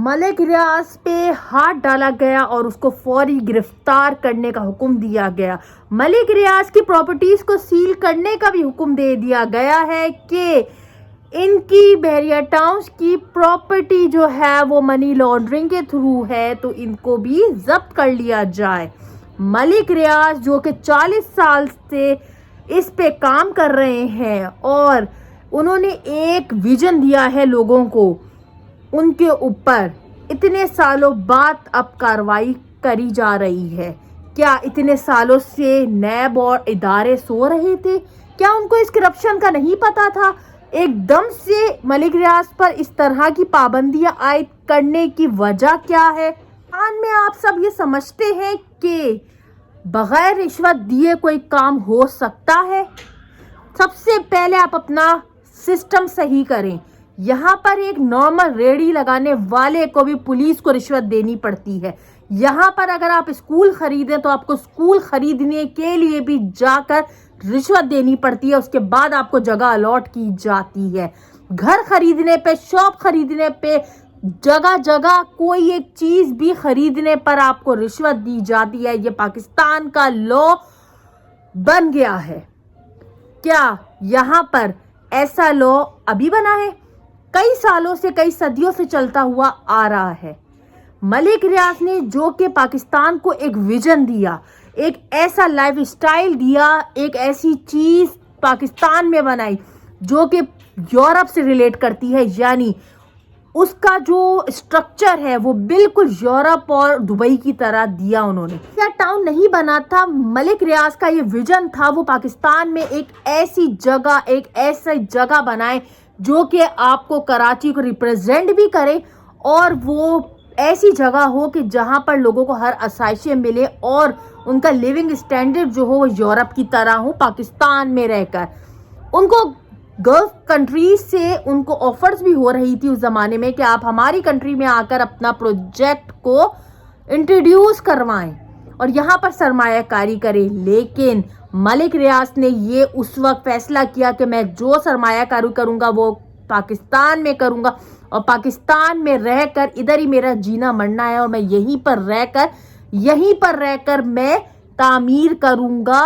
ملک ریاض پہ ہاتھ ڈالا گیا اور اس کو فوری گرفتار کرنے کا حکم دیا گیا۔ ملک ریاض کی پراپرٹیز کو سیل کرنے کا بھی حکم دے دیا گیا ہے کہ ان کی بحریہ ٹاؤنز کی پراپرٹی جو ہے وہ منی لانڈرنگ کے تھرو ہے تو ان کو بھی ضبط کر لیا جائے۔ ملک ریاض جو کہ 40 سال سے اس پہ کام کر رہے ہیں اور انہوں نے ایک ویژن دیا ہے لوگوں کو، ان کے اوپر اتنے سالوں بعد اب کارروائی کری جا رہی ہے۔ کیا اتنے سالوں سے نیب اور ادارے سو رہے تھے؟ کیا ان کو اس کرپشن کا نہیں پتا تھا؟ ایک دم سے ملک ریاض پر اس طرح کی پابندیاں عائد کرنے کی وجہ کیا ہے؟ میں آپ سب یہ سمجھتے ہیں کہ بغیر رشوت دیے کوئی کام ہو سکتا ہے؟ سب سے پہلے آپ اپنا سسٹم صحیح کریں۔ یہاں پر ایک نارمل ریڑھی لگانے والے کو بھی پولیس کو رشوت دینی پڑتی ہے۔ یہاں پر اگر آپ اسکول خریدیں تو آپ کو اسکول خریدنے کے لیے بھی جا کر رشوت دینی پڑتی ہے، اس کے بعد آپ کو جگہ الاٹ کی جاتی ہے۔ گھر خریدنے پہ، شاپ خریدنے پہ، جگہ جگہ کوئی ایک چیز بھی خریدنے پر آپ کو رشوت دی جاتی ہے۔ یہ پاکستان کا لا بن گیا ہے۔ کیا یہاں پر ایسا لا ابھی بنا ہے؟ کئی سالوں سے، کئی صدیوں سے چلتا ہوا آ رہا ہے۔ ملک ریاض نے جو کہ پاکستان کو ایک ویژن دیا، ایک ایسا لائف اسٹائل دیا، ایک ایسی چیز پاکستان میں بنائی جو کہ یورپ سے ریلیٹ کرتی ہے، یعنی اس کا جو اسٹرکچر ہے وہ بالکل یورپ اور دبئی کی طرح دیا انہوں نے۔ یہ ٹاؤن نہیں بنا تھا، ملک ریاض کا یہ ویژن تھا وہ پاکستان میں ایک ایسی جگہ بنائے جو کہ آپ کو کراچی کو ریپرزینٹ بھی کرے اور وہ ایسی جگہ ہو کہ جہاں پر لوگوں کو ہر آسائشیں ملے اور ان کا لیونگ اسٹینڈرڈ جو ہو وہ یورپ کی طرح ہو پاکستان میں رہ کر۔ ان کو گلف کنٹریز سے ان کو آفرز بھی ہو رہی تھی اس زمانے میں کہ آپ ہماری کنٹری میں آ کر اپنا پروجیکٹ کو انٹروڈیوس کروائیں اور یہاں پر سرمایہ کاری کریں، لیکن ملک ریاض نے یہ اس وقت فیصلہ کیا کہ میں جو سرمایہ کاری کروں گا وہ پاکستان میں کروں گا اور پاکستان میں رہ کر ادھر ہی میرا جینا مرنا ہے اور میں یہیں پر رہ کر میں تعمیر کروں گا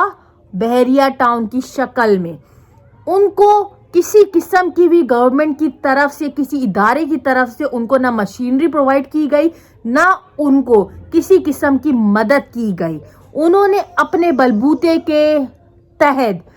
بحریہ ٹاؤن کی شکل میں۔ ان کو کسی قسم کی بھی گورنمنٹ کی طرف سے، کسی ادارے کی طرف سے ان کو نہ مشینری پرووائڈ کی گئی، نہ ان کو کسی قسم کی مدد کی گئی۔ انہوں نے اپنے بلبوتے کے تحت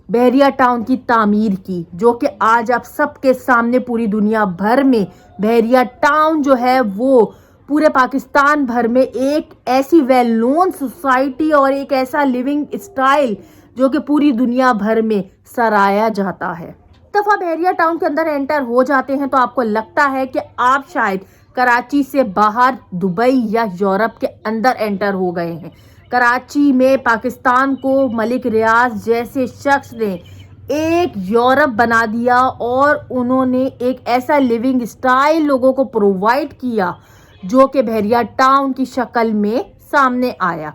بحریہ ٹاؤن کی تعمیر کی، جو کہ آج آپ سب کے سامنے پوری دنیا بھر میں بحریہ ٹاؤن جو ہے وہ پورے پاکستان بھر میں ایک ایسی ویل نون سوسائٹی اور ایک ایسا لیونگ اسٹائل جو کہ پوری دنیا بھر میں سراہا جاتا ہے۔ دفعہ بحریہ ٹاؤن کے اندر انٹر ہو جاتے ہیں تو آپ کو لگتا ہے کہ آپ شاید کراچی سے باہر دبئی یا یورپ کے اندر انٹر ہو گئے ہیں۔ کراچی میں پاکستان کو ملک ریاض جیسے شخص نے ایک یورپ بنا دیا اور انہوں نے ایک ایسا لیونگ اسٹائل لوگوں کو پرووائڈ کیا جو کہ بحریہ ٹاؤن کی شکل میں سامنے آیا۔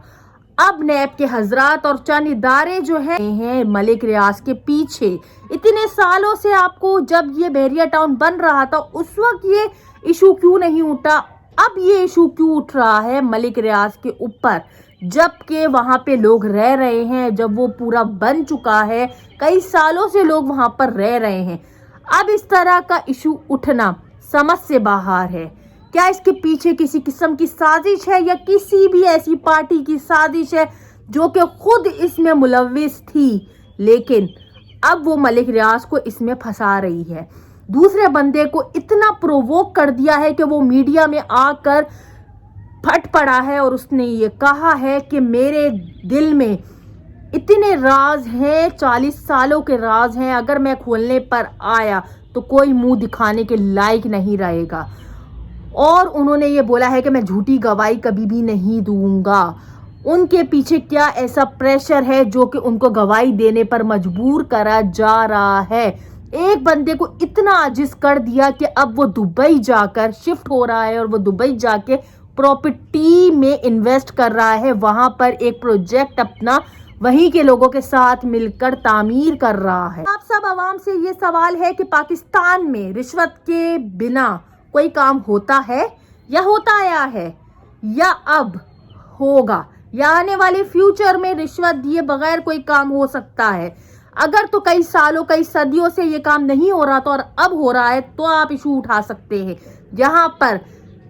اب نیب کے حضرات اور چند ادارے جو ہیں ملک ریاض کے پیچھے، اتنے سالوں سے آپ کو جب یہ بحریہ ٹاؤن بن رہا تھا اس وقت یہ ایشو کیوں نہیں اٹھا؟ اب یہ ایشو کیوں اٹھ رہا ہے ملک ریاض کے اوپر جبکہ وہاں پہ لوگ رہ رہے ہیں؟ جب وہ پورا بن چکا ہے، کئی سالوں سے لوگ وہاں پر رہ رہے ہیں، اب اس طرح کا ایشو اٹھنا سمجھ سے باہر ہے۔ کیا اس کے پیچھے کسی قسم کی سازش ہے یا کسی بھی ایسی پارٹی کی سازش ہے جو کہ خود اس میں ملوث تھی لیکن اب وہ ملک ریاض کو اس میں پھنسا رہی ہے؟ دوسرے بندے کو اتنا پروووک کر دیا ہے کہ وہ میڈیا میں آ کر پھٹ پڑا ہے اور اس نے یہ کہا ہے کہ میرے دل میں اتنے راز ہیں، 40 سالوں کے راز ہیں، اگر میں کھولنے پر آیا تو کوئی منہ دکھانے کے لائق نہیں رہے گا۔ اور انہوں نے یہ بولا ہے کہ میں جھوٹی گواہی کبھی بھی نہیں دوں گا۔ ان کے پیچھے کیا ایسا پریشر ہے جو کہ ان کو گواہی دینے پر مجبور کرا جا رہا ہے؟ ایک بندے کو اتنا عاجز کر دیا کہ اب وہ دبئی جا کر شفٹ ہو رہا ہے اور وہ دبئی جا کے پراپرٹی میں انویسٹ کر رہا ہے، وہاں پر ایک پروجیکٹ اپنا وہیں کے لوگوں کے ساتھ مل کر تعمیر کر رہا ہے۔ آپ سب عوام سے یہ سوال ہے کہ پاکستان میں رشوت کے بنا کوئی کام ہوتا ہے؟ یا ہوتا آیا ہے یا اب ہوگا یا آنے والے فیوچر میں رشوت دیے بغیر کوئی کام ہو سکتا ہے؟ اگر تو کئی سالوں کئی صدیوں سے یہ کام نہیں ہو رہا تھا اور اب ہو رہا ہے تو آپ ایشو اٹھا سکتے ہیں. جہاں پر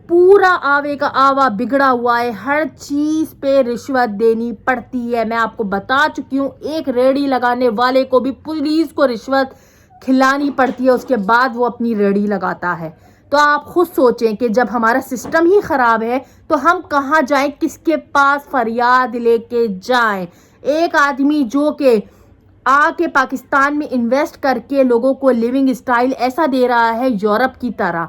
پورا آوے کا آوا بگڑا ہوا ہے, ہر چیز پہ رشوت دینی پڑتی ہے. میں آپ کو بتا چکی ہوں, ایک ریڑھی لگانے والے کو بھی پولیس کو رشوت کھلانی پڑتی ہے, اس کے بعد وہ اپنی ریڑھی لگاتا ہے. تو آپ خود سوچیں کہ جب ہمارا سسٹم ہی خراب ہے تو ہم کہاں جائیں, کس کے پاس فریاد لے کے جائیں؟ ایک آدمی جو کہ آ کے پاکستان میں انویسٹ کر کے لوگوں کو لیونگ اسٹائل ایسا دے رہا ہے یورپ کی طرح,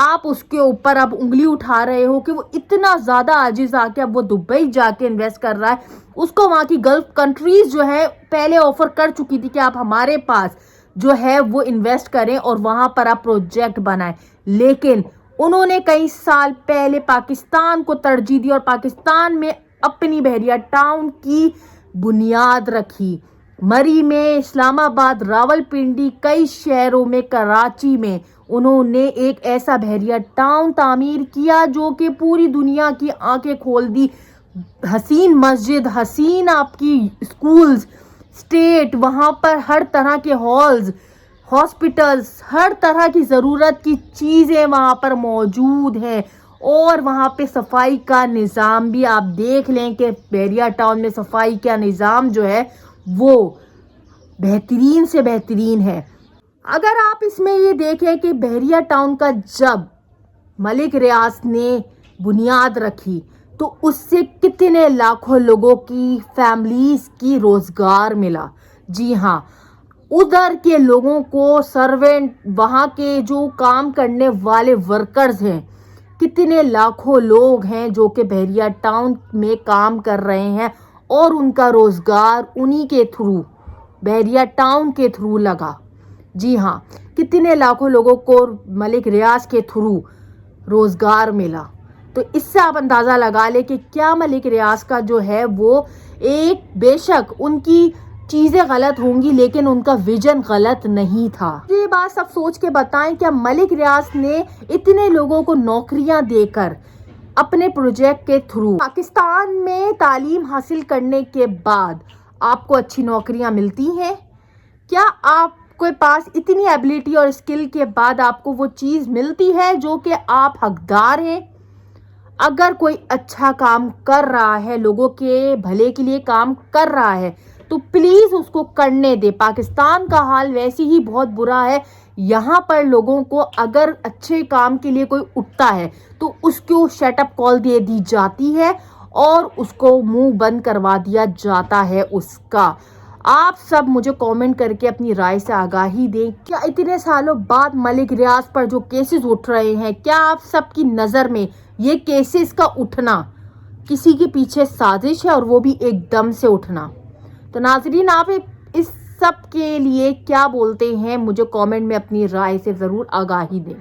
آپ اس کے اوپر اب انگلی اٹھا رہے ہو کہ وہ اتنا زیادہ عاجز آ کے اب وہ دبئی جا کے انویسٹ کر رہا ہے. اس کو وہاں کی گلف کنٹریز جو ہے پہلے آفر کر چکی تھی کہ آپ ہمارے پاس جو ہے وہ انویسٹ کریں اور وہاں پر آپ پروجیکٹ بنائیں, لیکن انہوں نے کئی سال پہلے پاکستان کو ترجیح دی اور پاکستان میں اپنی بحریہ ٹاؤن کی بنیاد رکھی. مری میں, اسلام آباد, راول پنڈی, کئی شہروں میں, کراچی میں انہوں نے ایک ایسا بحریہ ٹاؤن تعمیر کیا جو کہ پوری دنیا کی آنکھیں کھول دی. حسین مسجد, حسین آپ کی اسکولز, اسٹیٹ, وہاں پر ہر طرح کے ہالز, ہاسپٹلز, ہر طرح کی ضرورت کی چیزیں وہاں پر موجود ہیں. اور وہاں پہ صفائی کا نظام بھی آپ دیکھ لیں کہ بحریہ ٹاؤن میں صفائی کا نظام جو ہے وہ بہترین سے بہترین ہے. اگر آپ اس میں یہ دیکھیں کہ بحریہ ٹاؤن کا جب ملک ریاض نے بنیاد رکھی تو اس سے کتنے لاکھوں لوگوں کی فیملیز کی روزگار ملا. جی ہاں, ادھر کے لوگوں کو سرونٹ, وہاں کے جو کام کرنے والے ورکرز ہیں, کتنے لاکھوں لوگ ہیں جو کہ بحریہ ٹاؤن میں کام کر رہے ہیں اور ان کا روزگار انہی کے تھرو, بحریہ ٹاؤن کے تھرو لگا. جی ہاں, کتنے لاکھوں لوگوں کو ملک ریاض کے تھرو روزگار ملا. تو اس سے آپ اندازہ لگا لیں کہ کیا ملک ریاض کا جو ہے وہ ایک, بے شک ان کی چیزیں غلط ہوں گی لیکن ان کا ویژن غلط نہیں تھا. یہ بات سب سوچ کے بتائیں, کیا ملک ریاض نے اتنے لوگوں کو نوکریاں دے کر اپنے پروجیکٹ کے تھرو پاکستان میں تعلیم حاصل کرنے کے بعد آپ کو اچھی نوکریاں ملتی ہیں؟ کیا آپ کے پاس اتنی ایبلٹی اور اسکل کے بعد آپ کو وہ چیز ملتی ہے جو کہ آپ حقدار ہیں؟ اگر کوئی اچھا کام کر رہا ہے, لوگوں کے بھلے کے لیے کام کر رہا ہے, تو پلیز اس کو کرنے دے. پاکستان کا حال ویسے ہی بہت برا ہے. یہاں پر لوگوں کو اگر اچھے کام کے لیے کوئی اٹھتا ہے تو اس کو شٹ اپ کال دے دی جاتی ہے اور اس کو منہ بند کروا دیا جاتا ہے اس کا. آپ سب مجھے کامنٹ کر کے اپنی رائے سے آگاہی دیں. کیا اتنے سالوں بعد ملک ریاض پر جو کیسز اٹھ رہے ہیں, کیا آپ سب کی نظر میں یہ کیسز کا اٹھنا کسی کے پیچھے سازش ہے اور وہ بھی ایک دم سے اٹھنا؟ تو ناظرین, آپ اس سب کے لیے کیا بولتے ہیں, مجھے کامنٹ میں اپنی رائے سے ضرور آگاہی دیں.